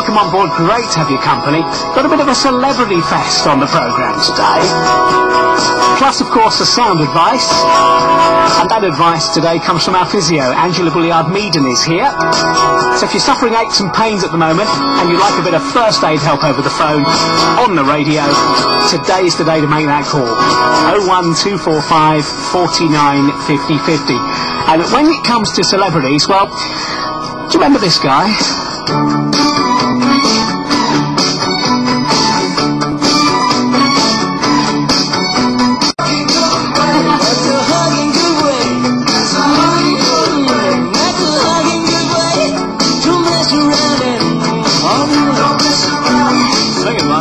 welcome on board. Great to have your company. Got a bit of a celebrity fest on the programme today. Plus, of course, the sound advice. And that advice today comes from our physio. Angela Bulliard-Meaden is here. So if you're suffering aches and pains at the moment and you'd like a bit of first aid help over the phone, on the radio, today's the day to make that call. 01245 49 50 50. And when it comes to celebrities, well, do you remember this guy?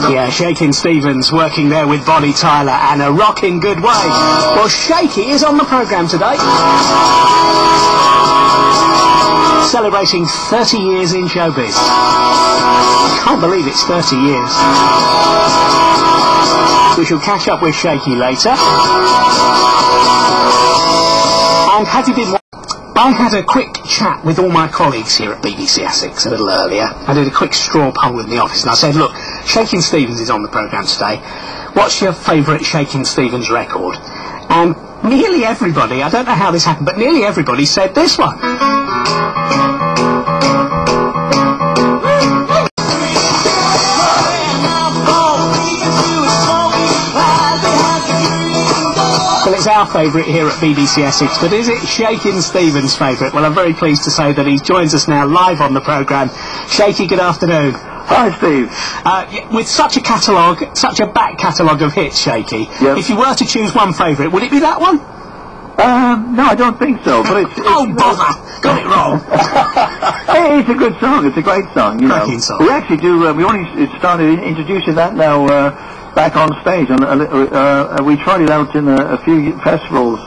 Yeah, Shaky Stevens working there with Bonnie Tyler and a rocking good way. Well, Shaky is on the programme today. Celebrating 30 years in showbiz. Can't believe it's 30 years. We shall catch up with Shaky later. And had you been... I had a quick chat with all my colleagues here at BBC Essex a little earlier. I did a quick straw poll in the office and I said, look, Shaky Stevens is on the programme today. What's your favourite Shaky Stevens record? And nearly everybody, I don't know how this happened, but nearly everybody said this one. Well, it's our favourite here at BBC Essex, but is it Shaky Stevens' favourite? Well, I'm very pleased to say that he joins us now live on the programme. Shaky, good afternoon. Hi, Steve. With such a catalogue, such a back catalogue of hits, Shaky, yep. If you were to choose one favourite, would it be that one? No, I don't think so, but it's oh, bother! Got it wrong. Hey, it's a good song. It's a great song, you know. Song. We actually do, we only started introducing that now, back on stage. We tried it out in a few festivals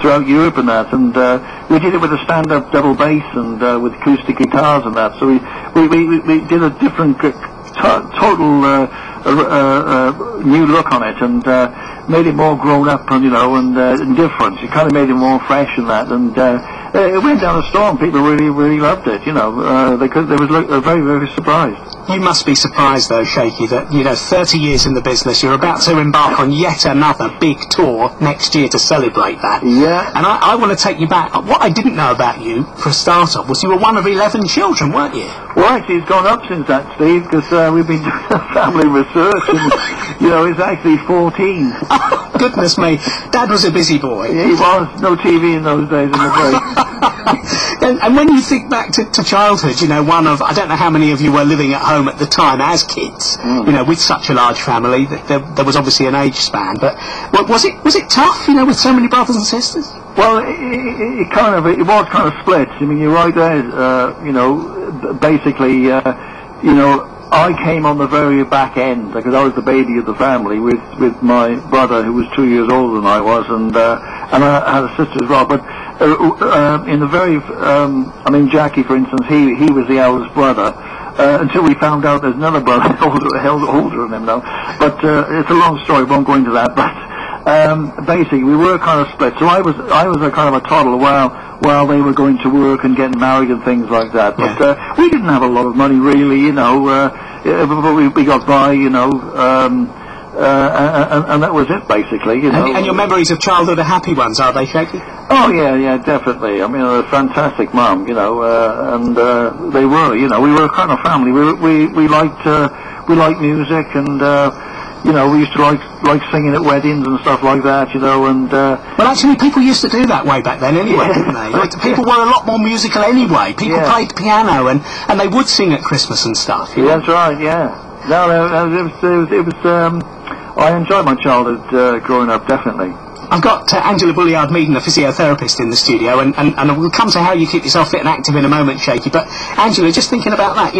throughout Europe and that, and we did it with a stand-up double bass and with acoustic guitars and that. So we did a different, total new look on it, and made it more grown up and and different. It kind of made it more fresh and that, and it went down a storm. People really loved it. They were very, very surprised. You must be surprised, though, Shaky, that, 30 years in the business, you're about to embark on yet another big tour next year to celebrate that. Yeah. And I want to take you back. What I didn't know about you, for a start-off, was you were one of 11 children, weren't you? Well, actually, it's gone up since that, Steve, because we've been doing family research, and, it's actually 14. Oh, goodness me. Dad was a busy boy. Yeah, he was. No TV in those days, I'm afraid. And when you think back to childhood, one of, I don't know how many of you were living at home at the time as kids, with such a large family, there was obviously an age span, but was it tough, with so many brothers and sisters? Well, it was kind of split. I mean, you're right there, basically, I came on the very back end, because I was the baby of the family with my brother, who was 2 years older than I was, and I had a sister as well, but in the very, Jackie, for instance, he was the eldest brother, until we found out there's another brother older than him now. But it's a long story, won't go into that. But basically, we were kind of split. So I was a kind of a toddler while they were going to work and getting married and things like that. But we didn't have a lot of money, really, but we got by, and that was it, basically. And your memories of childhood are happy ones, are they, Shaky? Oh yeah, definitely. I mean, a fantastic mum, and they were, we were a kind of family. We liked music, and we used to like singing at weddings and stuff like that, and. Well, actually, people used to do that way back then, anyway, didn't they? People were a lot more musical anyway. People played piano, and they would sing at Christmas and stuff. Yeah, that's right. Yeah. No, it was. I enjoyed my childhood growing up, definitely. I've got Angela Bulliard-Meaden, a physiotherapist, in the studio, and we'll come to how you keep yourself fit and active in a moment, Shaky. But, Angela, just thinking about that,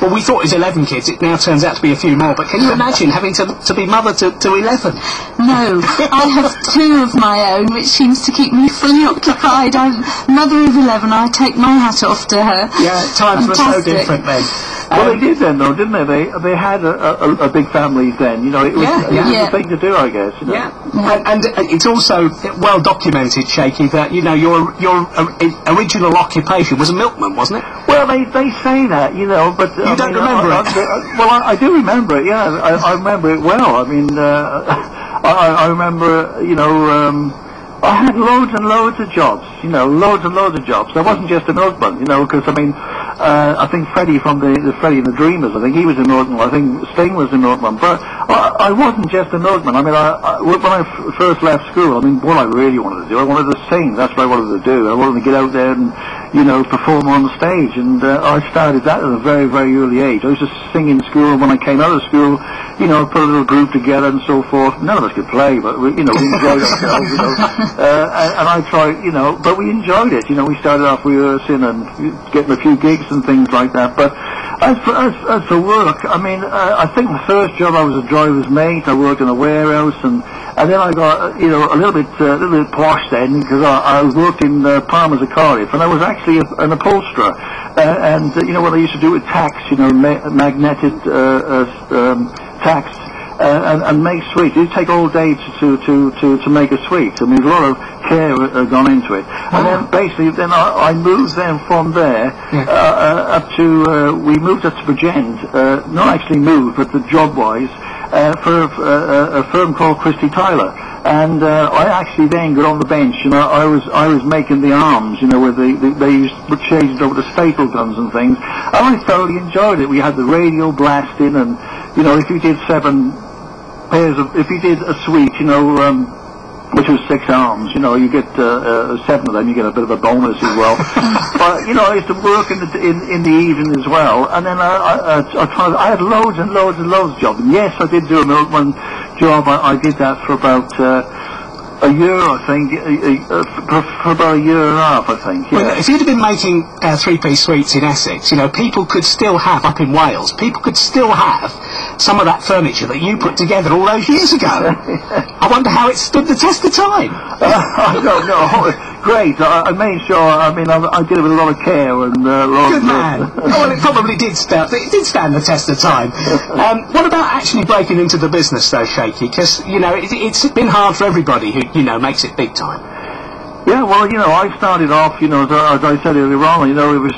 well, we thought it was 11 kids, it now turns out to be a few more, but can you imagine having to be mother to 11? No, I have 2 of my own, which seems to keep me fully occupied. I'm mother of 11, I take my hat off to her. Yeah, times were so different then. Well, they did then, though, didn't they? They had a big families then. You know, it was, it was a thing to do, I guess. You know? Yeah, and it's also well documented, Shaky, that your original occupation was a milkman, wasn't it? Well, they say that, you know, but you don't remember it. Well, I do remember it. Yeah, I remember it well. I mean, I remember, you know. I had loads and loads of jobs, you know, loads and loads of jobs. I wasn't just a milkman, you know, because, I mean, I think Freddie from the Freddie and the Dreamers, I think he was a milkman. I think Sting was a milkman. But I wasn't just a milkman. I mean, when I first left school, I mean, what I really wanted to do, I wanted to sing. That's what I wanted to do. I wanted to get out there and, you know, perform on the stage. And I started that at a very, very early age. I used to sing in school. When I came out of school, you know, put a little group together and so forth. None of us could play, but, we enjoyed ourselves, you know. And I tried, you know, but we enjoyed it. You know, we started off rehearsing and getting a few gigs and things like that. But as for work, I mean, I think the first job I was a driver's mate. I worked in a warehouse, and then I got, you know, a little bit posh then, because I worked in Palmer's of Cardiff, and I was actually an upholsterer. And you know what I used to do with tacks, you know, magnetic tacks. And make sweets. It take all day to make a sweet. I mean, there's a lot of care gone into it. And then basically, I moved then from there up to we moved up to Bridgend. Not actually moved, but the job-wise for a firm called Christie Tyler. And I actually then got on the bench. You know, I was making the arms. You know, where they used to change it over to staple guns and things. And I thoroughly enjoyed it. We had the radio blasting, and you know, if you did if you did a suite, you know, which was 6 arms, you know, you get 7 of them, you get a bit of a bonus as well. But you know, I used to work in the evening as well, and then I had loads and loads and loads of jobs. And yes, I did do a milkman job. I did that for about a year, I think, for about a year and a half, I think. Yeah. Well, if you'd have been making 3-piece suites in Essex, you know, people could still have, up in Wales, people could still have some of that furniture that you put together all those years ago. I wonder how it stood the test of time. I don't know. Great. I made sure. I mean, I did it with a lot of care and good man. Well, it probably did stand. It did stand the test of time. What about actually breaking into the business, though, Shaky? Because you know, it's been hard for everybody who makes it big time. Yeah, well, you know, I started off, you know, as I said earlier on, you know, it was,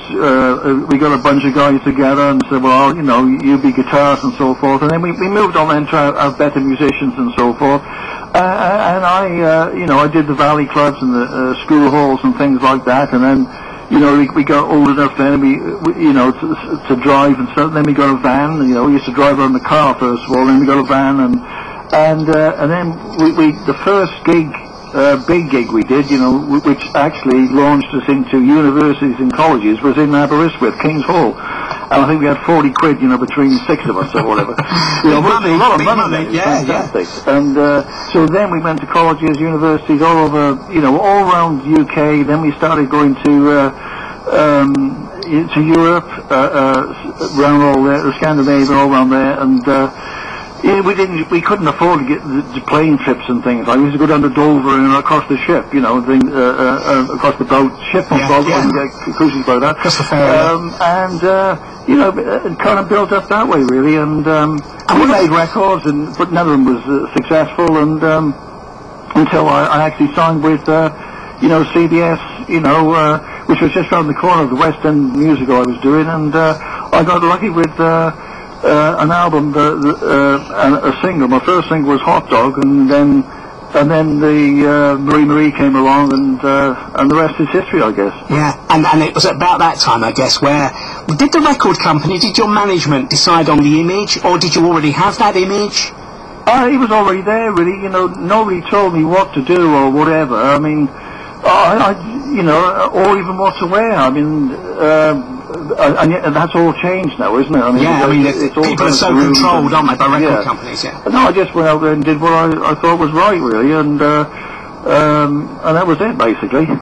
we got a bunch of guys together and said, well, you know, you be guitars and so forth, and then we moved on then to have better musicians and so forth, and I, you know, I did the valley clubs and the school halls and things like that, and then, you know, we got old enough then, you know, to drive and stuff, then we got a van, you know, we used to drive around the car first of all, then we got a van, and then the first big gig we did, you know, which actually launched us into universities and colleges, was in Aberystwyth, King's Hall. And I think we had 40 quid, you know, between 6 of us or whatever. You know, money, a lot of money. Yeah, fantastic. Yeah. And so then we went to colleges, universities, all over, you know, all around the UK. Then we started going to Europe, around all there, Scandinavia, all around there, and yeah, we couldn't afford to get the plane trips and things. I used to go down to Dover and across the ship, you know, across the boat, ship on boat, cruising boat out. And you know, it kind of built up that way really. And we made records, but none of them was successful. And until I actually signed with, you know, CBS, you know, which was just around the corner of the West End musical I was doing, and I got lucky with. An album, a single. My first single was Hot Dog, and then the Marie came along, and the rest is history, I guess. Yeah, and it was about that time, I guess, where did the record company, did your management decide on the image, or did you already have that image? It was already there, really. You know, nobody told me what to do or whatever. I mean, you know, or even what to wear. I mean. And that's all changed now, isn't it? I mean, yeah, I mean, it's people are so controlled, aren't they, by record companies, yeah. No, I just went out there and did what I thought was right, really, and that was it, basically.